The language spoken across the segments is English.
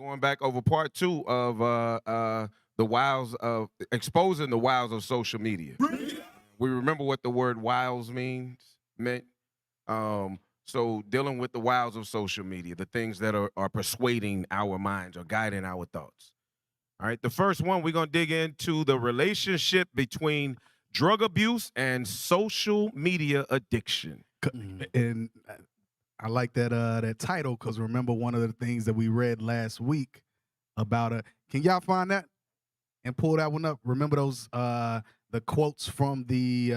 going back over part two of the wiles of exposing the wiles of social media. We remember what the word wiles meant. So dealing with the wiles of social media, the things that are persuading our minds or guiding our thoughts. All right, the first one, we're gonna dig into the relationship between drug abuse and social media addiction. And I like that title because remember one of the things that we read last week about can y'all find that and pull that one up? Remember those the quotes from the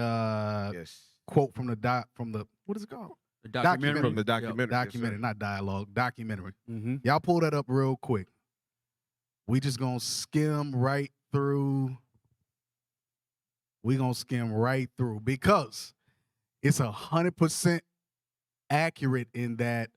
Yes. quote from the what is it called? The documentary. From the documentary. Yes, Documentary, sir. not dialogue, documentary. Mm-hmm. Y'all pull that up real quick. We just gonna skim right through. We gonna skim right through because it's 100% accurate in that,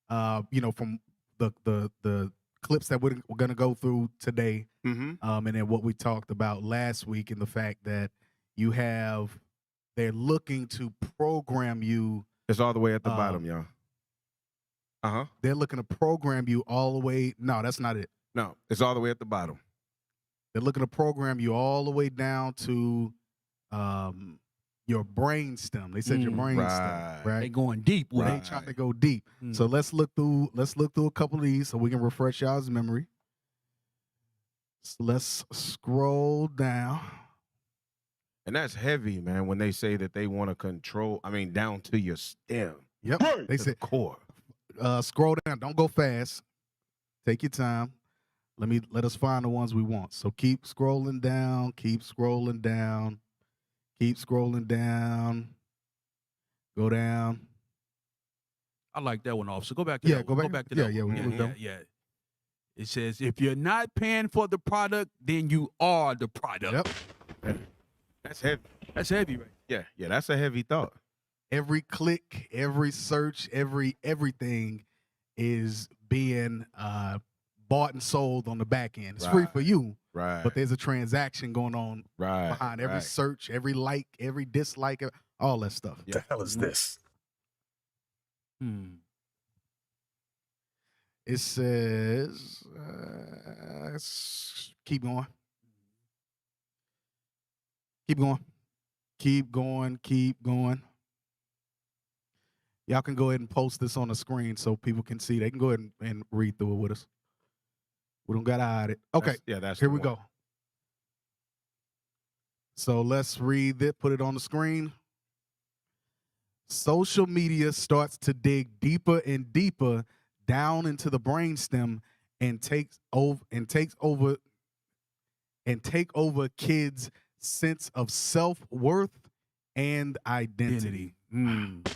from the clips that we're gonna go through today, Mhm. and then what we talked about last week, and the fact that they're looking to program you. It's all the way at the bottom, y'all. They're looking to program you all the way. No, that's not it. No, it's all the way at the bottom. They're looking to program you all the way down to your brain stem. They said your brain stem, right? They going deep with They it. trying to go deep. So let's look through a couple of these so we can refresh y'all's memory. So let's scroll down. And that's heavy, man, when they say that they want to control, down to your stem. Yep. They To the said core. scroll down. Don't go fast. Take your time. Let us find the ones we want. So keep scrolling down, keep scrolling down, keep scrolling down. Go down. I like that one, officer. Go back to Yeah, that go one. back. Go back to Yeah, that yeah, one. we done. Yeah. It says, if you're not paying for the product, then you are the product. Yep. That's heavy. That's heavy, right? Yeah, that's a heavy thought. Every click, every search, everything is being bought and sold on the back end. It's free for you, Right. but there's a transaction going on right. behind every right. search, every like, every dislike, all that stuff. Yeah. The hell is this? It says, keep going. Keep going. Keep going. Keep going. Y'all can go ahead and post this on the screen so people can see. They can go ahead and read through it with us. We don't got to hide it. Okay. That's Here the we one. go. So let's read it, put it on the screen. Social media starts to dig deeper and deeper down into the brainstem and take over kids' sense of self-worth and identity. And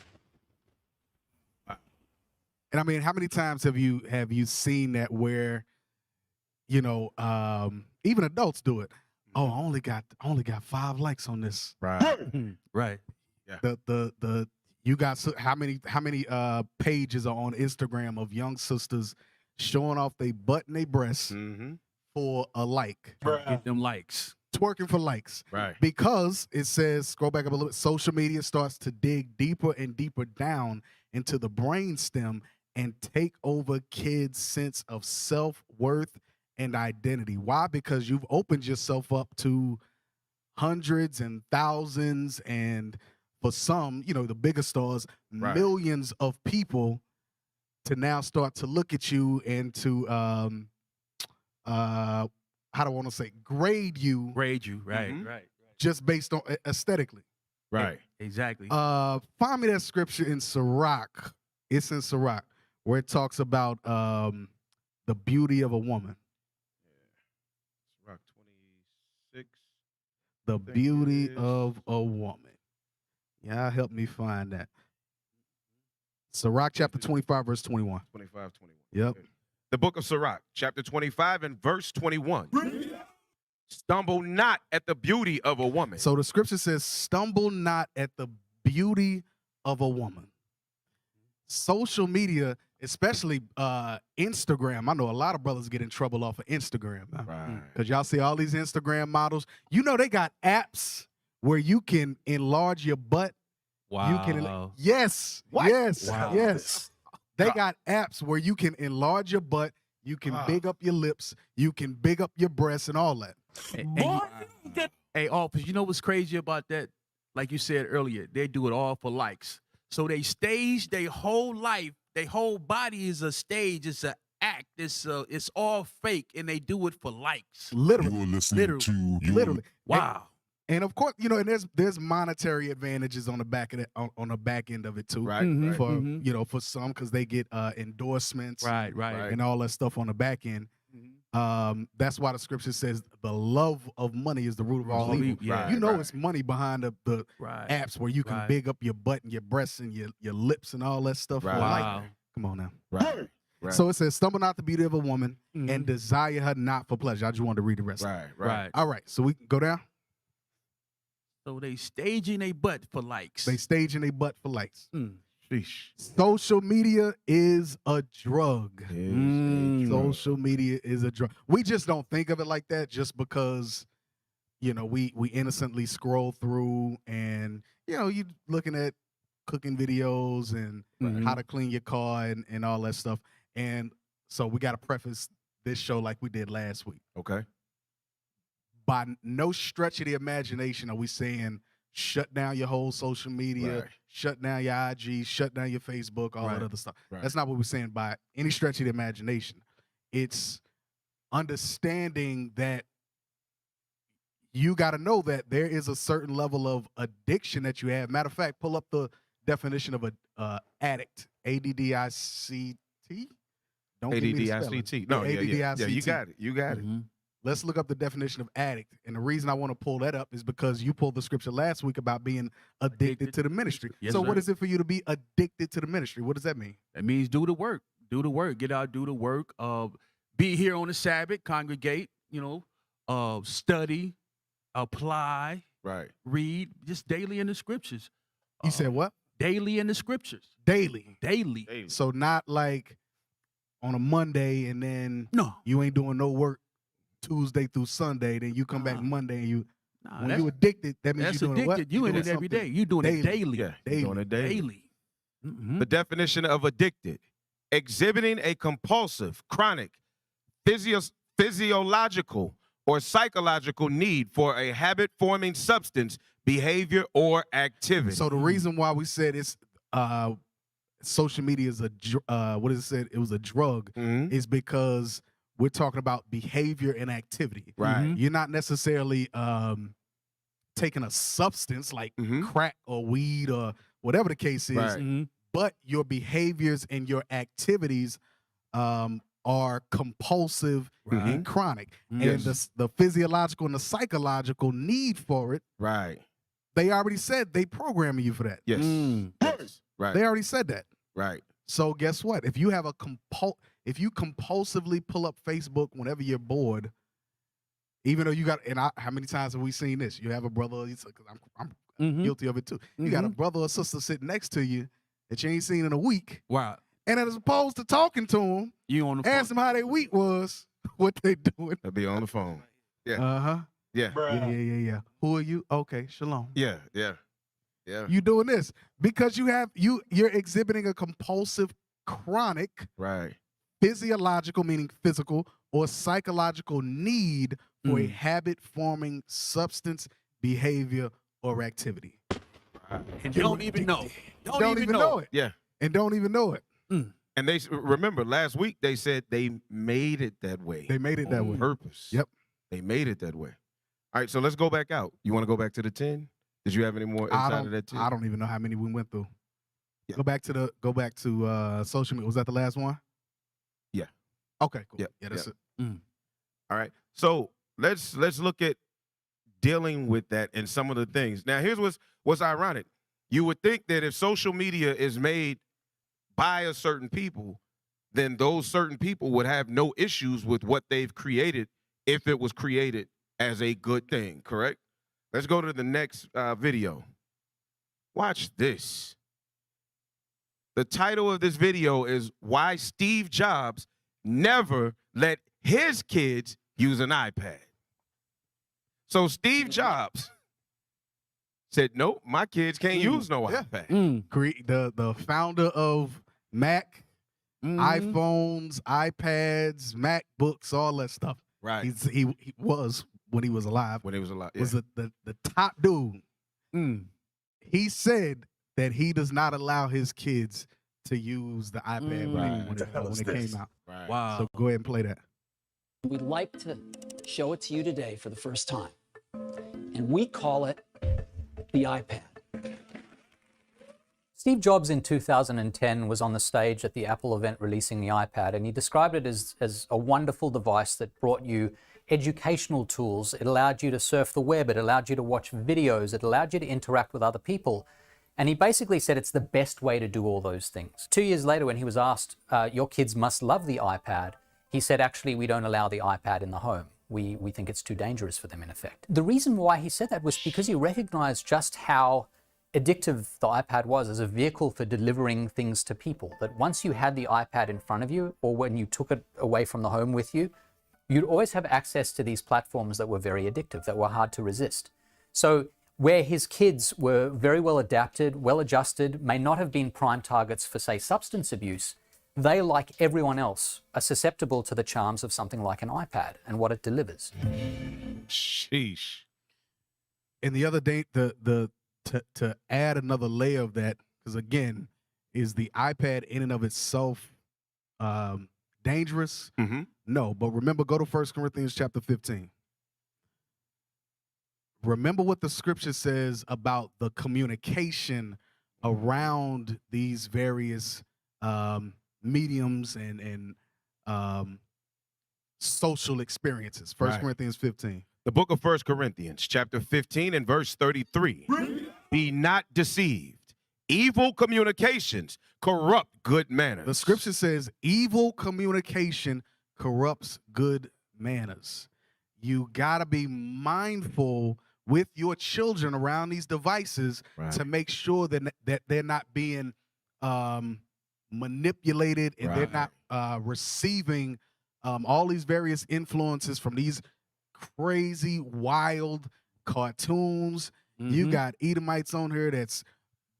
I mean, how many times have you seen that where, even adults do it? Oh, I only got 5 likes on this. Right. Right. The you got how many pages are on Instagram of young sisters showing off they butt and they breasts for a like, Get them likes. twerking for likes, Right. because it says, scroll back up a little bit, social media starts to dig deeper and deeper down into the brainstem and take over kids' sense of self-worth and identity. Why? Because you've opened yourself up to hundreds and thousands, and for some, the bigger stars, Right. millions of people to now start to look at you and to how do I want to say, grade you Grade you. Right. Mhm. Right. just based on aesthetically. Right. Exactly. Find me that scripture in Sirach. It's in Sirach where it talks about the beauty of a woman. Rock 26. The think it beauty is. of a woman. Yeah, help me find that. Sirach chapter 25, verse 21. 25, 21. Yep. Okay. The book of Sirach, chapter 25 and verse 21. Stumble not at the beauty of a woman. So the scripture says, stumble not at the beauty of a woman. Social media, especially Instagram. I know a lot of brothers get in trouble off of Instagram. Right. Because y'all see all these Instagram models. They got apps where you can enlarge your butt. Wow. You can, yes, What? yes, Wow. yes. They got apps where you can enlarge your butt, You can big up your lips. You can big up your breasts and all that. Hey, office, you know what's crazy about that? Like you said earlier, they do it all for likes. So they stage their whole life, their whole body is a stage, it's an act, it's all fake, and they do it for likes. Literally. You are listening to Literally. Wow. And of course, you know, and there's monetary advantages on the back of it, on the back end of it too. Right. Mhm. Right. For you know, for some, because they get endorsements, Right. and all that stuff on the back end. That's why the scripture says the love of money is the root of all evil. Yeah. You know, Right. it's money behind the Right. apps where you can Right. big up your butt and your breasts and your lips and all that stuff. Right. For like. Wow. Come on now. Right. Right. So it says, stumble not the beauty of a woman Mhm. and desire her not for pleasure. I just wanted to read the rest. Right. Right. Right. All right. So we can go down. So they staging a butt for likes. They staging a butt for likes. Sheesh. Social media is a drug. Is Mm. a drug. Social media is a drug. We just don't think of it like that just because, you know, we innocently scroll through and, you know, you looking at cooking videos and how to clean your car and all that stuff. And so we got to preface this show like we did last week. Okay. By no stretch of the imagination are we saying shut down your whole social media, Right. shut down your IG, shut down your Facebook, all Right. that other stuff. Right. That's not what we're saying by any stretch of the imagination. It's understanding that you got to know that there is a certain level of addiction that you have. Matter of fact, pull up the definition of a addict. ADDICT. Don't give me the spelling. ADDICT. No, yeah. Yeah, you ADDICT. got it. You got it. Mhm. Let's look up the definition of addict. And the reason I want to pull that up is because you pulled the scripture last week about being addicted to the ministry. Yes, So sir. what is it for you to be addicted to the ministry? What does that mean? That means do the work. Do the work. Get out, do the work. Be here on the Sabbath, congregate, study, apply, Right. read, just daily in the scriptures. You said what? Daily in the scriptures. Daily. Daily. Hey. So not like on a Monday and then No. you ain't doing no work Tuesday through Sunday. Then you come back Nah. Monday and you Nah, when that's you addicted, that means that's you're doing addicted. what? You You're in doing it every day. something You doing it daily. daily. Yeah. Daily. Doing it daily. Daily. Mhm. The definition of addicted: exhibiting a compulsive, chronic, physiological, or psychological need for a habit-forming substance, behavior, or activity. So the reason why we said it's social media is what is it said? It was a drug. Mhm. Is because we're talking about behavior and activity. Right. Mhm. You're not necessarily taking a substance like Mhm. crack or weed or whatever the case is, Right. Mhm. but your behaviors and your activities are compulsive and chronic. Yes. And the physiological and the psychological need for it, Right. they already said they programming you for that. Yes. Mm. Yes. Right. They already said that. Right. So guess what? If you have if you compulsively pull up Facebook whenever you're bored, even though you got, how many times have we seen this? You have a brother, I'm Mhm. guilty of it too. You got a Mhm. brother or sister sitting next to you that you ain't seen in a week, Wow. and as opposed to talking to them, You on the phone. ask them how their week was, what they doing. They'll be on the phone. Yeah. Uh-huh. Yeah. Yeah. Who are you? Okay, shalom. Yeah. Yeah. Yeah. You doing this because you're exhibiting a compulsive, chronic, Right. physiological, meaning physical, or psychological need for a Mm. habit-forming substance, behavior, or activity. And don't even know. Don't even know it. Yeah. And don't even know it. And they remember last week they said they made it that way. They made it that on way. purpose. Yep. They made it that way. All right, so let's go back out. You want to go back to the 10? Did you have any more inside of that 10? I don't even know how many we went through. Yeah. Go back to social media. Was that the last one? Yeah. Okay, cool. Yep, Yeah, that's yep. it. All right. So let's look at dealing with that and some of the things. Now, here's what's ironic. You would think that if social media is made by a certain people, then those certain people would have no issues with what they've created if it was created as a good thing, correct? Let's go to the next video. Watch this. The title of this video is Why Steve Jobs Never Let His Kids Use an iPad. So Steve Jobs said, nope, my kids can't use no Yeah. iPad. Mm. The founder of Mac iPhones, iPads, MacBooks, all that stuff. Right. He was, when he was alive, When he was alive. was the top dude. Mm. He said that he does not allow his kids to use the iPad when it came out. Right. Wow. So go ahead and play that. We'd like to show it to you today for the first time. And we call it the iPad. Steve Jobs in 2010 was on the stage at the Apple event releasing the iPad, and he described it as a wonderful device that brought you educational tools. It allowed you to surf the web, it allowed you to watch videos, it allowed you to interact with other people. And he basically said it's the best way to do all those things. 2 years later, when he was asked, your kids must love the iPad, he said, actually, we don't allow the iPad in the home. We think it's too dangerous for them, in effect. The reason why he said that was because he recognized just how addictive the iPad was as a vehicle for delivering things to people. That once you had the iPad in front of you, or when you took it away from the home with you, you'd always have access to these platforms that were very addictive, that were hard to resist. So where his kids were very well adapted, well adjusted, may not have been prime targets for, say, substance abuse, they, like everyone else, are susceptible to the charms of something like an iPad and what it delivers. Sheesh. And the other day, to add another layer of that, because again, is the iPad in and of itself dangerous? Mm-hmm. No, but remember, go to 1 Corinthians chapter 15. Remember what the scripture says about the communication around these various mediums and social experiences. 1 Right. Corinthians 15. The book of 1 Corinthians, chapter 15 and verse 33. Be not deceived. Evil communications corrupt good manners. The scripture says evil communication corrupts good manners. You got to be mindful with your children around these devices Right. to make sure that they're not being manipulated and they're not receiving all these various influences from these crazy, wild cartoons. You got Edomites on here that's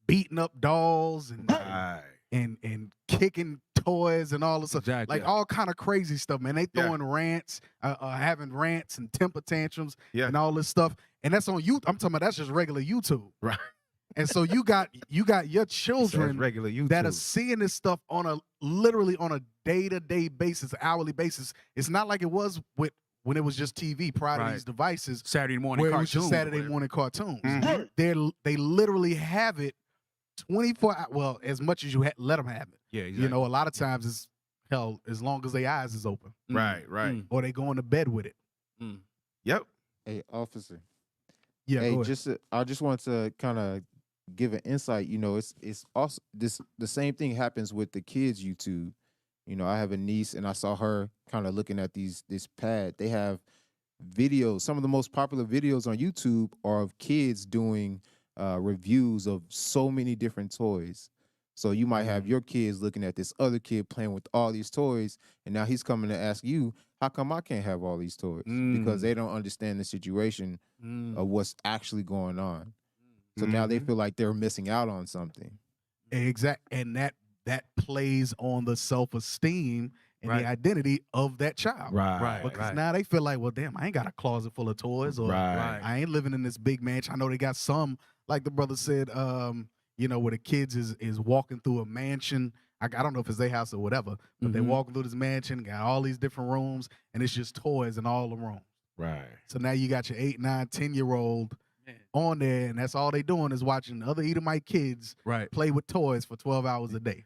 beating up dolls and Right. and kicking toys and all this stuff. Exactly. Like all kind of crazy stuff, man. They throwing rants, having rants and temper tantrums and all this stuff. And that's on YouTube. I'm talking about that's just regular YouTube. Right. And so you got your children regular YouTube. that are seeing this stuff literally on a day-to-day basis, hourly basis. It's not like it was when it was just TV prior to these devices. Saturday morning where cartoons. it was just Saturday morning cartoons. Mm-hmm. They literally have it 24 hours. Well, as much as you let them have it. Yeah, exactly. You know, a lot of times it's hell as long as their eyes is open, Right, right. or they go into bed with it. Yep. Hey, officer. Yeah, Hey, go ahead. I just want to kind of give an insight. You know, it's also the same thing happens with the kids' YouTube. You know, I have a niece, and I saw her kind of looking at this pad. They have videos. Some of the most popular videos on YouTube are of kids doing reviews of so many different toys. So you might have your kids looking at this other kid playing with all these toys, and now he's coming to ask you, how come I can't have all these toys? Because they don't understand the situation of what's actually going on. So now they feel like they're missing out on something. And that plays on the self-esteem and the identity of that child. Right. Because now they feel like, well, damn, I ain't got a closet full of toys, or I ain't living in this big mansion. I know they got some, like the brother said, you know, where the kids is walking through a mansion. I don't know if it's their house or whatever, but they walking through this mansion, got all these different rooms, and it's just toys in all the rooms. Right. So now you got your 8, 9, 10-year-old on there, and that's all they doing is watching other Edomite kids play with toys for 12 hours a day.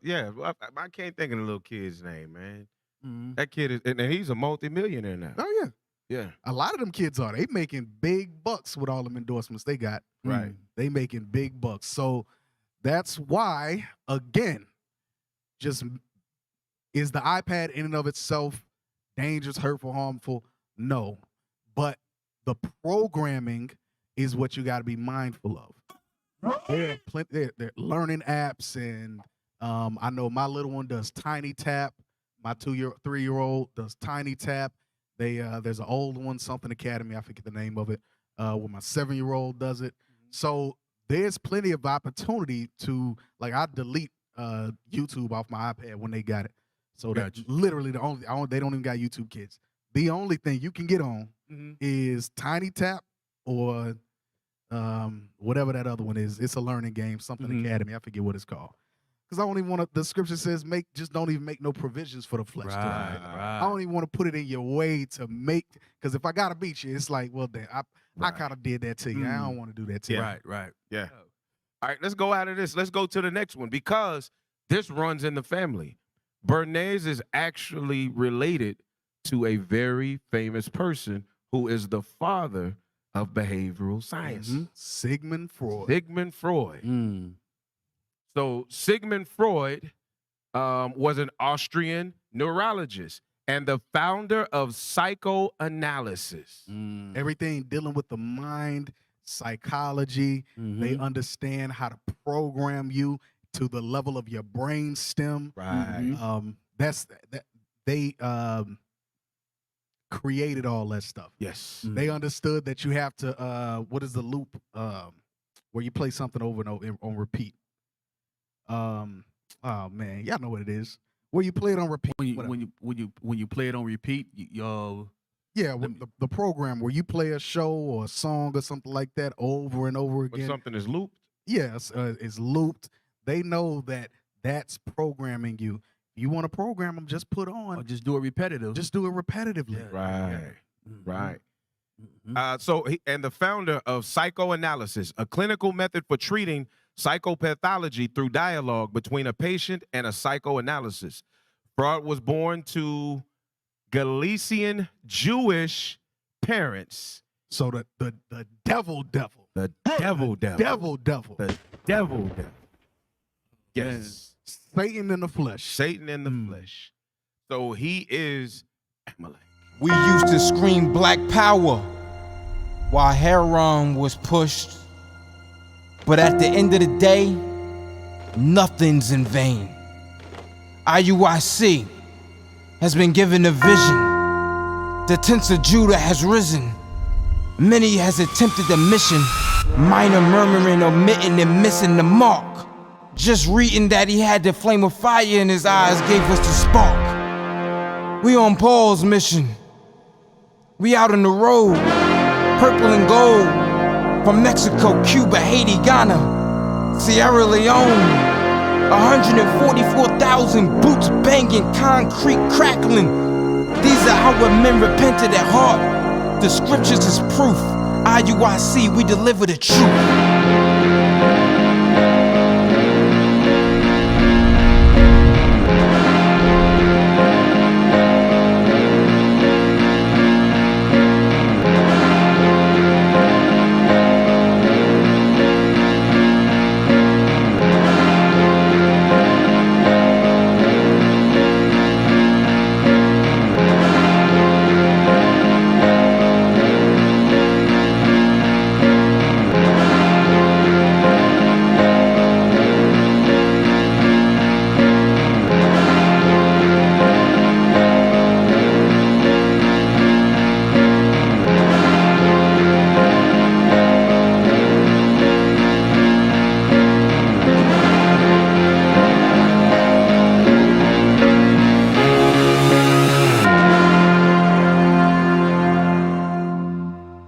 Yeah, I can't think of the little kid's name, man. That kid is, and he's a multimillionaire now. Oh, yeah. Yeah. A lot of them kids are. They making big bucks with all them endorsements they got. Right. They making big bucks. So that's why, again, just is the iPad in and of itself dangerous, hurtful, harmful? No. But the programming is what you got to be mindful of. They're learning apps, and I know my little one does Tiny Tap. My 3-year-old does Tiny Tap. There's an old one, something Academy, I forget the name of it, where my 7-year-old does it. So there's plenty of opportunity to, like, I delete YouTube off my iPad when they got it. So that Gotcha. literally they don't even got YouTube Kids. The only thing you can get on is Tiny Tap or whatever that other one is. It's a learning game, something Academy. I forget what it's called. Because I don't even want to. The scripture says, just don't even make no provisions for the flesh. I don't even want to put it in your way to make. Because if I gotta beat you, it's like, well, then I kind of did that to you. I don't want to do that to you. Right. Yeah. All right, let's go out of this. Let's go to the next one because this runs in the family. Bernays is actually related to a very famous person who is the father of behavioral science. Sigmund Freud. Sigmund Freud. So Sigmund Freud was an Austrian neurologist and the founder of psychoanalysis. Everything dealing with the mind, psychology. They understand how to program you to the level of your brain stem. Right. They created all that stuff. Yes. They understood that you have to what is the loop where you play something over and over on repeat. Oh man, y'all know what it is. Where you play it on repeat. When you play it on repeat, yeah, the program where you play a show or a song or something like that over and over again. When something is looped. Yes, it's looped. They know that that's programming you. You want to program them, just put on. or just do it repetitive. Just do it repetitively. Right. Right. And the founder of psychoanalysis, a clinical method for treating psychopathology through dialogue between a patient and a psychoanalysis. Freud was born to Galician Jewish parents. So the devil. The devil. Yes. Satan in the flesh. Satan in the flesh. So he is Amalek. We used to scream black power while heroin was pushed. But at the end of the day, nothing's in vain. IUIC has been given a vision. The tents of Judah has risen. Many has attempted the mission. Minor murmuring, omitting, and missing the mark. Just reading that he had the flame of fire in his eyes gave us the spark. We on Paul's mission. We out on the road, purple and gold. From Mexico, Cuba, Haiti, Ghana, Sierra Leone. 144,000 boots banging, concrete crackling. These are our men repented at heart. The scriptures is proof. IUIC, we deliver the truth.